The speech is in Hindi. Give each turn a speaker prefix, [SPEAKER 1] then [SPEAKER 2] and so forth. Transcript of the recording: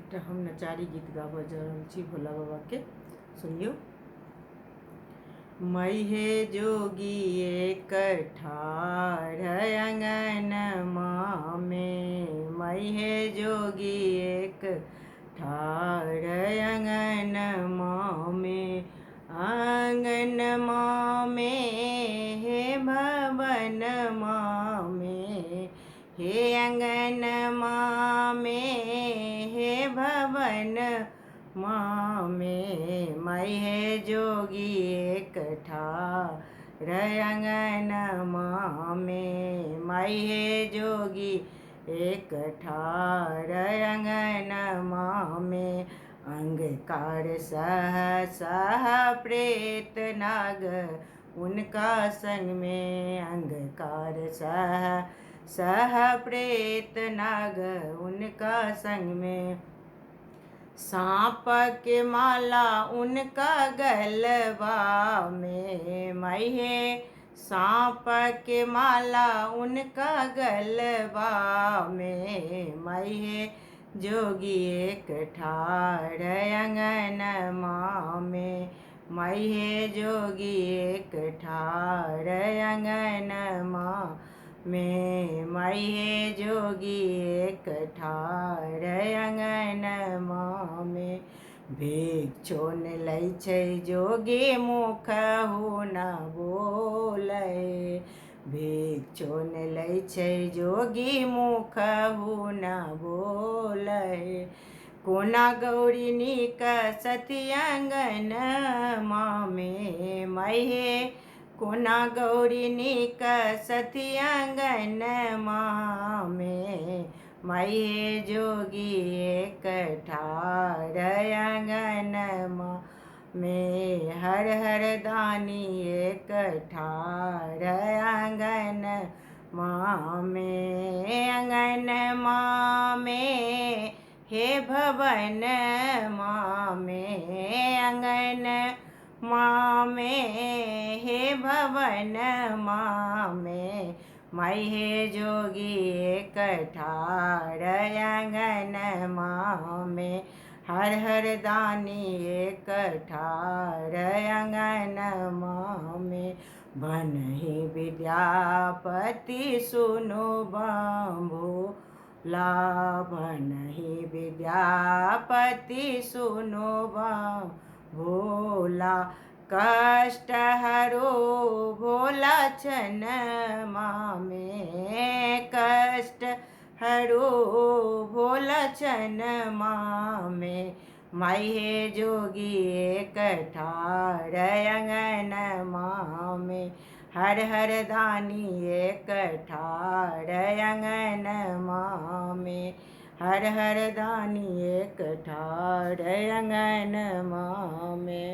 [SPEAKER 1] एकटा हम नचारी गीत गाबऽ जा रहल छी भोला बाबा के। सुनियो। मैं हे जोगी एक ठाढ़ अंगनमा में, मैं हे जोगी एक ठाढ़ अंगनमा में, आंगनमा में हे भवनमा में, हे अंगनमा में हे भवन माँ में, मैं हे जोगी एक ठाढ़ अंगनमा में, मैं हे जोगी एक ठाढ़ अंगनमा में, अंगकार सह सह प्रेत नाग उनका संग में, अंगकार सह सह प्रेत नाग उनका संग में, सांप के माला उनका गलबा में, मैं हे सांप के माला उनका गलबा में, मैं हे जोगी एक ठाढ़ अंगनमा में, मैं हे जोगी एक ठाढ़ अंगनमा में, मैं हे जोगी एक ठाढ़ अंगनमा में, भिक्षुन लै छै जोगी मुखहु न बोलै, भिक्षुन लै छै जोगी मुखहु न बोलै, कोना गौरी निकसति अंगनमा में, मैं हे कोना गौरी निकसति अंगनमा में, मैं हे जोगी एक ठाढ़ अंगनमा में, हर हर दानी एक ठाढ़ अंगनमा में, अंगनमा में हे भवन माँ में, अंगनमा में हे भवन माँ में, मैं हे जोगी एक ठाढ़ अंगनमा में, हर हर दानी एक ठाढ़ अंगनमा में, बनहि विद्यापति सुनो भोला, बनहि विद्यापति सुनो भोला, कष्ट हरो भोला क्षणमा में, कष्ट हरो भोला क्षणमा में, मैं हे जोगी एक ठाढ़ अंगनमा में, हर हर दानी एक ठाढ़ अंगनमा में, हर हर दानी एक ठाढ़ अंगनमा में।